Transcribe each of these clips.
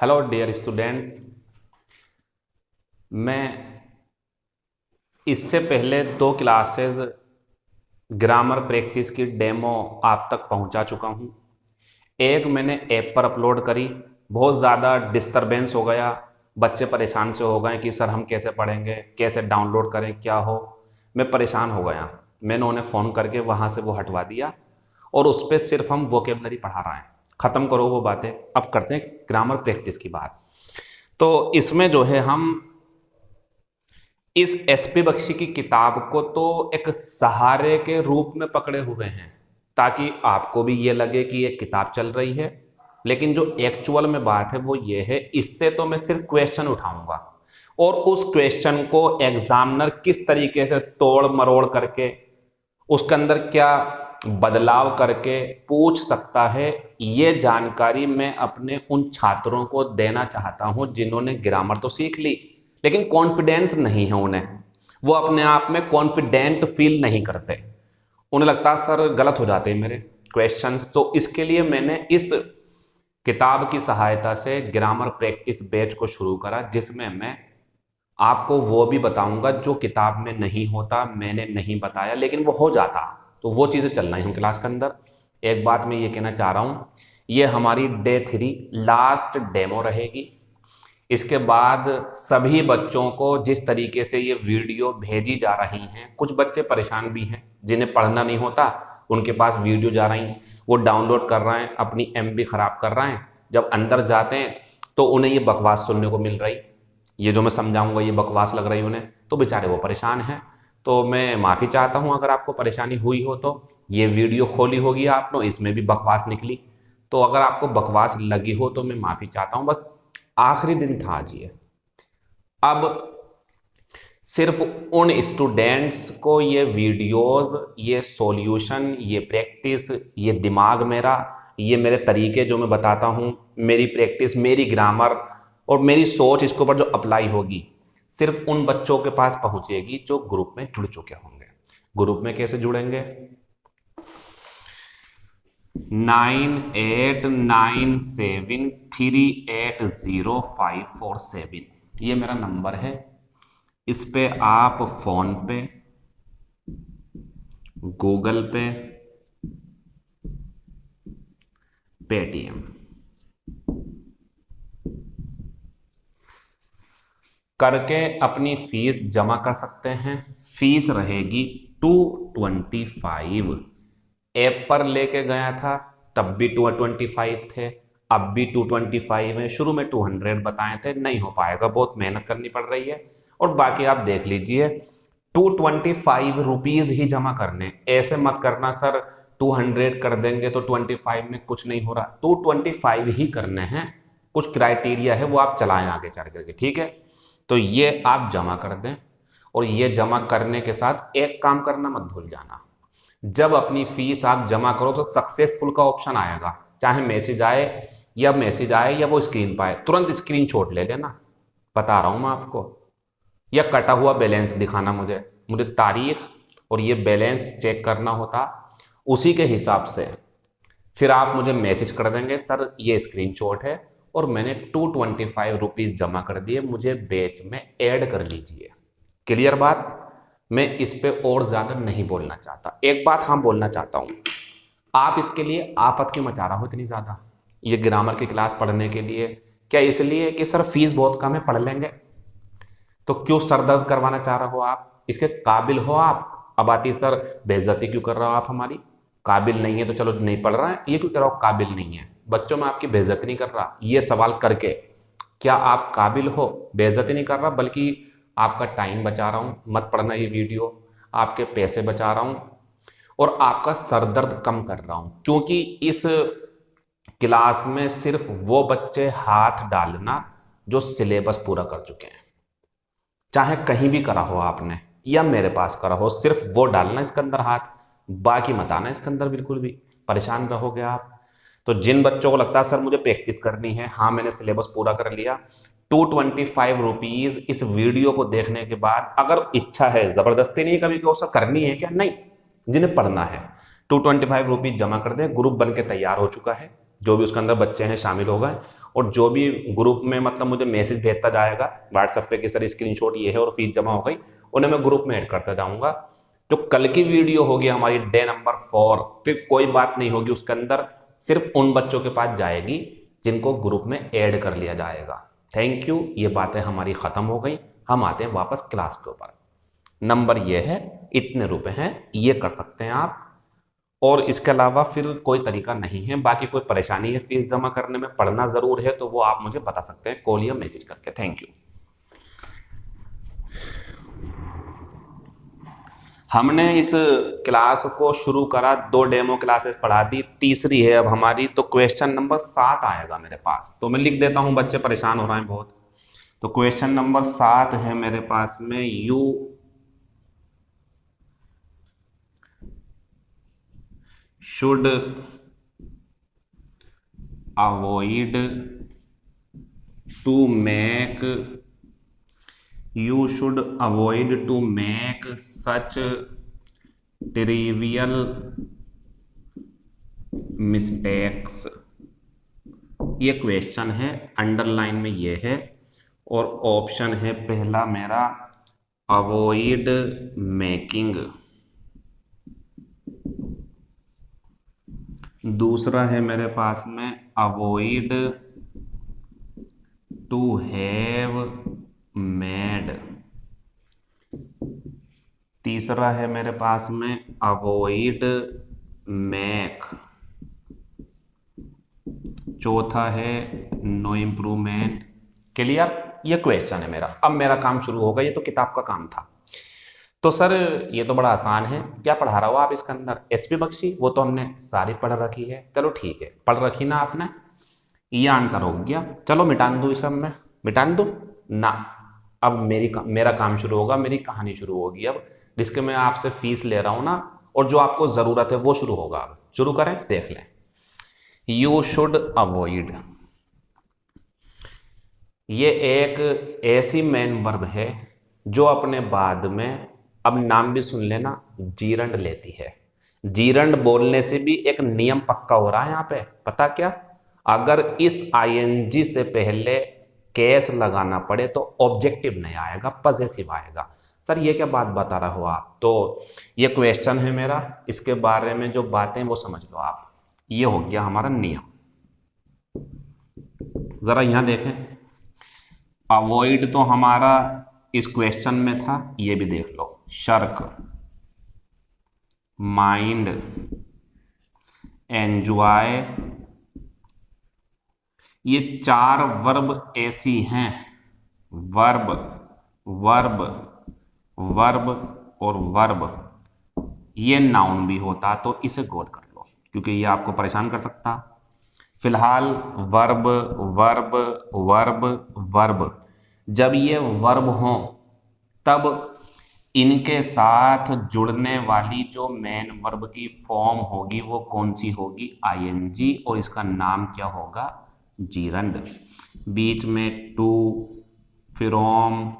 Hello dear students. मैं इससे पहले 2 क्लासेस ग्रामर प्रैक्टिस की डेमो आप तक पहुंचा चुका हूं। एक मैंने ऐप पर अपलोड करी, बहुत ज़्यादा डिस्टरबेंस हो गया, बच्चे परेशान से हो गए कि सर हम कैसे पढ़ेंगे, कैसे डाउनलोड करें, क्या हो। मैं परेशान हो गया। मैंने उन्हें फ़ोन करके वहाँ से वो हटवा दिया और उस पर सिर्फ हम वोकेबलरी पढ़ा रहे हैं। ख़त्म करो वो बातें, अब करते हैं ग्रामर प्रैक्टिस की बात। तो इसमें जो है हम इस एसपी बख्शी की किताब को तो एक सहारे के रूप में पकड़े हुए हैं, ताकि आपको भी ये लगे कि ये किताब चल रही है। लेकिन जो एक्चुअल में बात है वो ये है, इससे तो मैं सिर्फ क्वेश्चन उठाऊंगा और उस क्वेश्चन को एग्जामिनर किस तरीके से तोड़ मरोड़ करके उसके अंदर क्या बदलाव करके पूछ सकता है, ये जानकारी मैं अपने उन छात्रों को देना चाहता हूं जिन्होंने ग्रामर तो सीख ली लेकिन कॉन्फिडेंस नहीं है उन्हें। वो अपने आप में कॉन्फिडेंट फील नहीं करते, उन्हें लगता है सर गलत हो जाते हैं मेरे क्वेश्चंस। तो इसके लिए मैंने इस किताब की सहायता से ग्रामर प्रैक्टिस बैच को शुरू करा, जिसमें मैं आपको वो भी बताऊंगा जो किताब में नहीं होता, मैंने नहीं बताया लेकिन वो हो जाता। तो वो चीज़ें चल रही हैं क्लास के अंदर। एक बात मैं ये कहना चाह रहा हूँ, ये हमारी डे 3 लास्ट डेमो रहेगी। इसके बाद सभी बच्चों को जिस तरीके से ये वीडियो भेजी जा रही हैं, कुछ बच्चे परेशान भी हैं जिन्हें पढ़ना नहीं होता, उनके पास वीडियो जा रही हैं, वो डाउनलोड कर रहे हैं, अपनी एमबी खराब कर रहे हैं। जब अंदर जाते हैं तो उन्हें ये बकवास सुनने को मिल रही, ये जो मैं समझाऊंगा ये बकवास लग रही उन्हें, तो बेचारे वो परेशान हैं। तो मैं माफ़ी चाहता हूं अगर आपको परेशानी हुई हो। तो ये वीडियो खोली होगी आपने, इसमें भी बकवास निकली, तो अगर आपको बकवास लगी हो तो मैं माफ़ी चाहता हूं। बस आखिरी दिन था आज ये। अब सिर्फ उन स्टूडेंट्स को ये वीडियोस, ये सॉल्यूशन, ये प्रैक्टिस, ये दिमाग मेरा, ये मेरे तरीके जो मैं बताता हूँ, मेरी प्रैक्टिस, मेरी ग्रामर और मेरी सोच इसके ऊपर जो अप्लाई होगी, सिर्फ उन बच्चों के पास पहुंचेगी जो ग्रुप में जुड़ चुके होंगे। ग्रुप में कैसे जुड़ेंगे? 9897380547, ये मेरा नंबर है। इस पे आप फोन पे, गूगल पे, पेटीएम करके अपनी फीस जमा कर सकते हैं। फीस रहेगी 225। ऐप पर लेके गया था तब भी 225 थे, अब भी 225 है। शुरू में 200 बताए थे, नहीं हो पाएगा, बहुत मेहनत करनी पड़ रही है। और बाकी आप देख लीजिए, 225 रुपीज ही जमा करने। ऐसे मत करना सर 200 कर देंगे तो 25 में कुछ नहीं हो रहा, 225 ही करने हैं। कुछ क्राइटेरिया है वो आप चलाएं आगे चल करके, ठीक है। तो ये आप जमा कर दें और ये जमा करने के साथ एक काम करना मत भूल जाना, जब अपनी फीस आप जमा करो तो सक्सेसफुल का ऑप्शन आएगा, चाहे मैसेज आए या वो स्क्रीन पाए, तुरंत स्क्रीनशॉट ले लेना, बता रहा हूं मैं आपको। या कटा हुआ बैलेंस दिखाना, मुझे तारीख और ये बैलेंस चेक करना होता, उसी के हिसाब से फिर आप मुझे मैसेज कर देंगे सर ये स्क्रीनशॉट है और मैंने 225 रुपीज़ जमा कर दिए, मुझे बैच में ऐड कर लीजिए। क्लियर बात? मैं इस पे और ज़्यादा नहीं बोलना चाहता। एक बात हाँ बोलना चाहता हूँ, आप इसके लिए आफत क्यों मचा रहा हो इतनी ज़्यादा ये ग्रामर की क्लास पढ़ने के लिए? क्या इसलिए कि सर फीस बहुत कम है, पढ़ लेंगे? तो क्यों सरदर्द करवाना चाह रहे हो आप? इसके काबिल हो आप? अब आती सर बेइज्जती क्यों कर रहे हो आप हमारी? काबिल नहीं है तो चलो नहीं पढ़ रहा है, ये क्यों कह रहा हो काबिल नहीं है? बच्चों में आपकी बेइज्जती नहीं कर रहा ये सवाल करके, क्या आप काबिल हो? बेइज्जती नहीं कर रहा, बल्कि आपका टाइम बचा रहा हूँ, मत पढ़ना ये वीडियो, आपके पैसे बचा रहा हूँ और आपका सरदर्द कम कर रहा हूँ। क्योंकि इस क्लास में सिर्फ वो बच्चे हाथ डालना जो सिलेबस पूरा कर चुके हैं, चाहे कहीं भी करा हो आपने या मेरे पास करा हो, सिर्फ वो डालना इसके अंदर हाथ, बाकी मत आना इसके अंदर बिल्कुल भी, परेशान रहोगे आप। तो जिन बच्चों को लगता है सर मुझे प्रैक्टिस करनी है, हाँ मैंने सिलेबस पूरा कर लिया, 225 रुपीज इस वीडियो को देखने के बाद, अगर इच्छा है, जबरदस्ती नहीं कभी कि सर करनी है क्या, नहीं, जिन्हें पढ़ना है 225 रुपीज जमा कर दे, ग्रुप बन के तैयार हो चुका है, जो भी उसके अंदर बच्चे हैं शामिल हो गए, और जो भी ग्रुप में मतलब मुझे मैसेज भेजता जाएगा व्हाट्सएप पे कि सर स्क्रीनशॉट ये है और फीस जमा हो गई, उन्हें मैं ग्रुप में ऐड करता जाऊंगा। जो कल की वीडियो होगी हमारी डे नंबर 4, फिर कोई बात नहीं होगी उसके अंदर, सिर्फ उन बच्चों के पास जाएगी जिनको ग्रुप में ऐड कर लिया जाएगा। थैंक यू, ये बातें हमारी खत्म हो गई। हम आते हैं वापस क्लास के ऊपर। नंबर ये है, इतने रुपए हैं, ये कर सकते हैं आप, और इसके अलावा फिर कोई तरीका नहीं है। बाकी कोई परेशानी है फीस जमा करने में, पढ़ना जरूर है, तो वो आप मुझे बता सकते हैं कॉल या मैसेज करके। Thank you. हमने इस क्लास को शुरू करा, 2 डेमो क्लासेस पढ़ा दी, तीसरी है अब हमारी। तो क्वेश्चन नंबर 7 आएगा मेरे पास, तो मैं लिख देता हूं, बच्चे परेशान हो रहे हैं बहुत। तो क्वेश्चन नंबर 7 है मेरे पास में, you should avoid to make such trivial mistakes. ये क्वेश्चन है, अंडरलाइन में ये है, और ऑप्शन है पहला मेरा अवॉइड मेकिंग, दूसरा है मेरे पास में अवॉइड टू हैव मेड, तीसरा है मेरे पास में अवॉइड मेक, चौथा है नो इम्प्रूवमेंट। क्लियर? ये क्वेश्चन है मेरा। अब मेरा काम शुरू होगा, ये तो किताब का काम था। तो सर ये तो बड़ा आसान है, क्या पढ़ा रहा हो आप इसके अंदर? एसपी बख्शी, वो तो हमने सारी पढ़ रखी है। चलो ठीक है, पढ़ रखी ना आपने, ये आंसर हो गया। चलो मिटान दो, इस सब में मिटान दो ना। अब मेरा काम शुरू होगा, मेरी कहानी शुरू होगी अब, जिसके मैं आपसे फीस ले रहा हूं ना, और जो आपको जरूरत है वो शुरू होगा। अब शुरू करें, देख लें। यू शुड अवॉइड, ये एक ऐसी मेन वर्ब है जो अपने बाद में, अब नाम भी सुन लेना, जीरंड लेती है। जीरंड बोलने से भी एक नियम पक्का हो रहा है यहाँ पे, पता क्या? अगर इस आईएनजी से पहले केस लगाना पड़े तो ऑब्जेक्टिव नहीं आएगा, पॉजेसिव आएगा। सर ये क्या बात बता रहे हो आप? तो ये क्वेश्चन है मेरा, इसके बारे में जो बातें वो समझ लो आप। ये हो गया हमारा नियम। जरा यहां देखें, अवॉइड तो हमारा इस क्वेश्चन में था, ये भी देख लो। शर्क, माइंड, एंजॉय, ये 4 वर्ब ऐसी हैं, वर्ब वर्ब वर्ब और वर्ब, ये नाउन भी होता, तो इसे गौर कर लो क्योंकि ये आपको परेशान कर सकता। फिलहाल वर्ब वर्ब वर्ब वर्ब, जब ये वर्ब हो तब इनके साथ जुड़ने वाली जो मेन वर्ब की फॉर्म होगी वो कौन सी होगी? आईएनजी, और इसका नाम क्या होगा? जीरंड। बीच में टू, फ्रॉम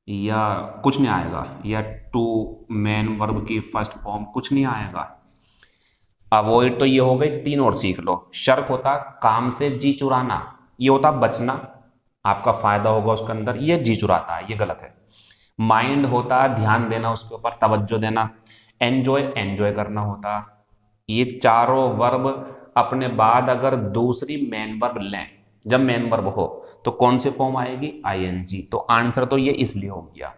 या कुछ नहीं आएगा, या टू मेन वर्ब की फर्स्ट फॉर्म कुछ नहीं आएगा। अवॉइड तो ये हो गई, 3 और सीख लो। शर्क होता काम से जी चुराना, ये होता बचना, आपका फायदा होगा उसके अंदर, ये जी चुराता है, ये गलत है। माइंड होता ध्यान देना, उसके ऊपर तवज्जो देना। एंजॉय, एंजॉय करना होता। ये चारों वर्ब अपने बाद अगर दूसरी मेन वर्ब लें, जब मेन वर्ब हो तो कौन सी फॉर्म आएगी? आईएनजी। तो आंसर तो ये इसलिए हो गया,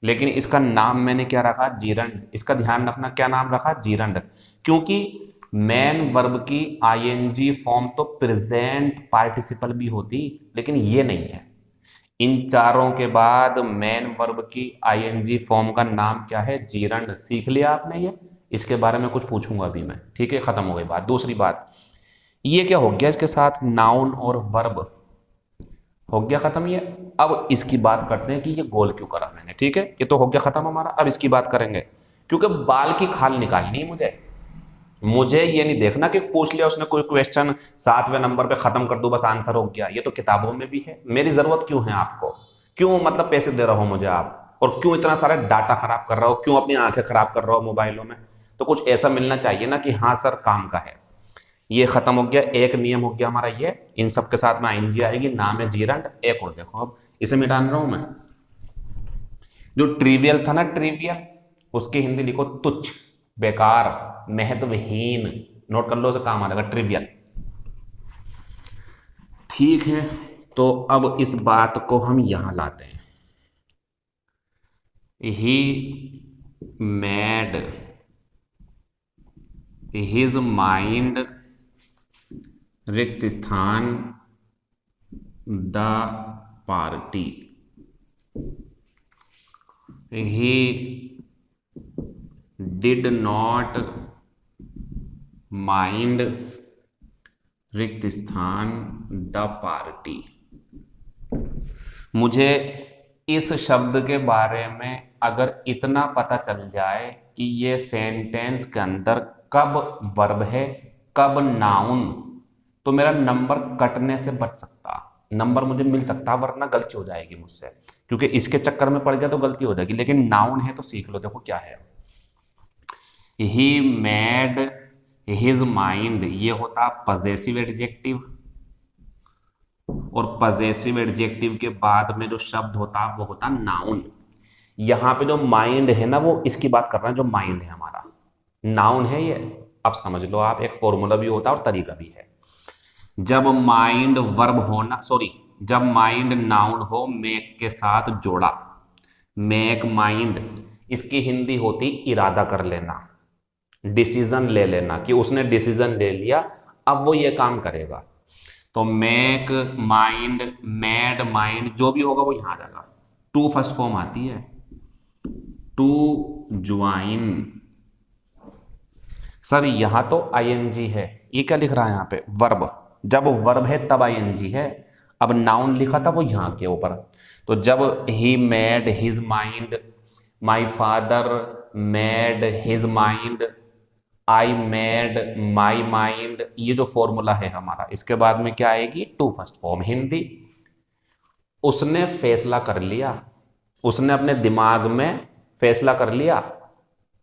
लेकिन इसका नाम मैंने क्या रखा? जीरंड। इसका ध्यान रखना, क्या नाम रखा? जीरंड, क्योंकि मेन वर्ब की आईएनजी फॉर्म तो प्रेजेंट पार्टिसिपल भी होती, लेकिन ये नहीं है। इन चारों के बाद मेन वर्ब की आईएनजी फॉर्म का नाम क्या है? जीरंड। सीख लिया आपने ये? इसके बारे में कुछ पूछूंगा अभी मैं, ठीक है? खत्म हो गई बात। दूसरी बात, ये क्या हो गया इसके साथ? नाउन और वर्ब हो गया खत्म ये। अब इसकी बात करते हैं कि ये गोल क्यों करा मैंने, ठीक है? ये तो हो गया खत्म हमारा। अब इसकी बात करेंगे, क्योंकि बाल की खाल निकालनी है मुझे ये नहीं देखना कि पूछ लिया उसने कोई क्वेश्चन 7वें नंबर पे खत्म कर दूं बस आंसर हो गया। ये तो किताबों में भी है। मेरी जरूरत क्यों है आपको? क्यों मतलब पैसे दे रहा हो मुझे आप, और क्यों इतना सारा डाटा खराब कर रहा हो? क्यों अपनी आंखें खराब कर रहा हो मोबाइलों में? तो कुछ ऐसा मिलना चाहिए ना कि हाँ सर काम का है। ये खत्म हो गया, एक नियम हो गया हमारा ये, इन सब के साथ में आईएनजी आएगी, नाम है जीरंड। एक और देखो, अब इसे मिटान रहा हूं मैं, जो ट्रिवियल था ना, ट्रिवियल, उसकी हिंदी लिखो तुच्छ, बेकार, महत्वहीन। नोट कर लो, उसे काम आ जाएगा, ट्रिवियल। ठीक है, तो अब इस बात को हम यहां लाते हैं। ही मैड हिज माइंड रिक्त स्थान the party. He did not mind रिक्त स्थान द पार्टी। मुझे इस शब्द के बारे में अगर इतना पता चल जाए कि ये सेंटेंस के अंदर कब वर्ब है, कब नाउन, तो मेरा नंबर कटने से बच सकता, नंबर मुझे मिल सकता, वरना गलती हो जाएगी मुझसे, क्योंकि इसके चक्कर में पड़ गया तो गलती हो जाएगी। लेकिन नाउन है तो सीख लो, देखो क्या है। ही मेड हिज माइंड, ये होता पजेसिव एडजेक्टिव, और पजेसिव एडजेक्टिव के बाद में जो शब्द होता वो होता नाउन। यहां पे जो माइंड है ना, वो इसकी बात कर रहे हैं, जो माइंड है हमारा, नाउन है ये। अब समझ लो आप, एक फॉर्मूला भी होता है और तरीका भी है। जब माइंड वर्ब होना, सॉरी, जब माइंड नाउन हो मेक के साथ जोड़ा, मेक माइंड, इसकी हिंदी होती इरादा कर लेना, डिसीजन ले लेना, कि उसने डिसीजन ले लिया, अब वो ये काम करेगा। तो मेक माइंड, मेड माइंड, जो भी होगा वो यहां आ जाएगा। टू फर्स्ट फॉर्म आती है, टू ज्वाइन। सर यहां तो आईएनजी है, ये क्या लिख रहा है यहाँ पे, वर्ब। जब वर्ब है तब आईएनजी है, अब नाउन लिखा था वो यहां के ऊपर। तो जब he made his mind, my father made his mind, I made my mind, ये जो फॉर्मूला है हमारा, इसके बाद में क्या आएगी, टू फर्स्ट फॉर्म हिंदी। उसने फैसला कर लिया, उसने अपने दिमाग में फैसला कर लिया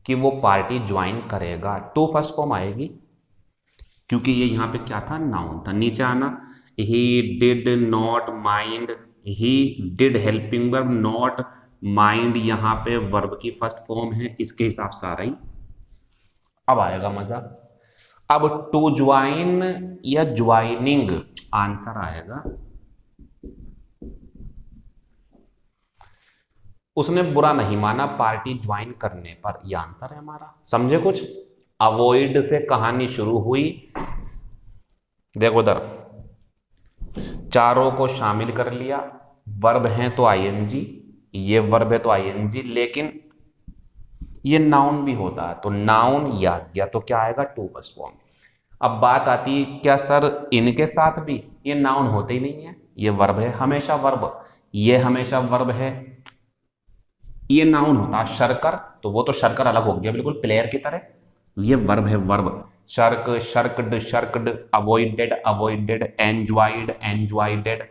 कि वो पार्टी ज्वाइन करेगा, टू फर्स्ट फॉर्म आएगी, क्योंकि ये यहां पे क्या था, नाउन था। नीचे आना, he did not mind, he did helping verb, not mind यहां पे वर्ब की फर्स्ट फॉर्म है, इसके हिसाब से आ रही। अब आएगा मजा। अब टू ज्वाइन या ज्वाइनिंग, आंसर आएगा, उसने बुरा नहीं माना पार्टी ज्वाइन करने पर, यह आंसर है हमारा। समझे कुछ? अवॉइड से कहानी शुरू हुई, देखो उधर, चारों को शामिल कर लिया, वर्ब है तो आईएनजी, ये वर्ब है तो आईएनजी, लेकिन ये नाउन भी होता है, तो नाउन याद गया, तो क्या आएगा, टू फर्स्ट फॉर्म। अब बात आती है, क्या सर इनके साथ भी, ये नाउन होते ही नहीं है, ये वर्ब है, हमेशा वर्ब, ये हमेशा वर्ब है, ये नाउन होता शर्कर, तो वो तो शर्कर अलग हो गया बिल्कुल प्लेयर की तरह, ये वर्ब है, verb. Shirk, shirked, shirked, avoided, avoided, enjoyed, enjoyed,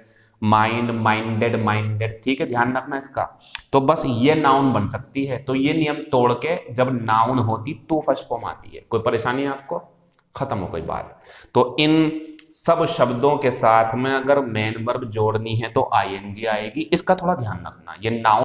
mind, minded, minded. ठीक है, ध्यान रखना इसका। तो बस ये नाउन बन सकती है, तो ये नियम तोड़ के जब नाउन होती टू फर्स्ट फॉर्म आती है। कोई परेशानी है आपको? खत्म हो गई बात। तो इन सब शब्दों के साथ में अगर मेन वर्ब जोड़नी है तो आईएनजी आएगी, इसका थोड़ा ध्यान रखना। ये नाउन